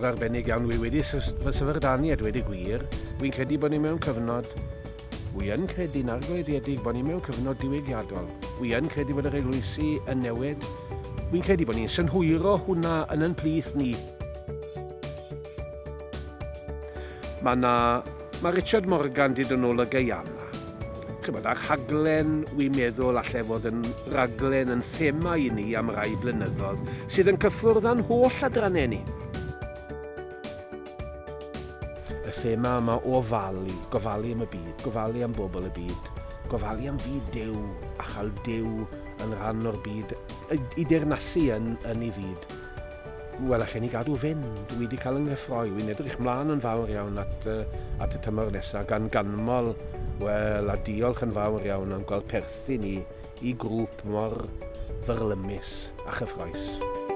cyfnod arbennig iawn. Wi wedi fy syfrdani a dweud y gwir. Wi'n credu bod ni mewn cyfnod... Wi yn credu'n argoediedig bod ni mewn cyfnod diwygiadol. Wi yn credu bod yr eglwysi yn newid. Wi'n credu bod ni'n synhwyro hwnna yn yn plith ni. Mae Richard Morgan di dod nôl y Guyana. Chybod, ar rhaglen wi'n meddwl allai fod yn raglen yn thema i ni am rai blynyddoedd sydd yn cyffwrdd â'n holl adrannau ni. Y thema yma o ofalu, gofalu am y byd, gofalu am bobl y byd, gofalu am byd Duw a chael Duw yn rhan o'r byd, i deyrnasu yn ei fyd. Wel, allan ni gadw fynd. Dwi wedi cael yng nghyffroi. Wi'n edrych mlaen yn fawr iawn at y tymor nesaf gan ganmol. Wel, a diolch yn fawr iawn am gweld perthyn ni i grŵp mor fyrlymus a chyffroes.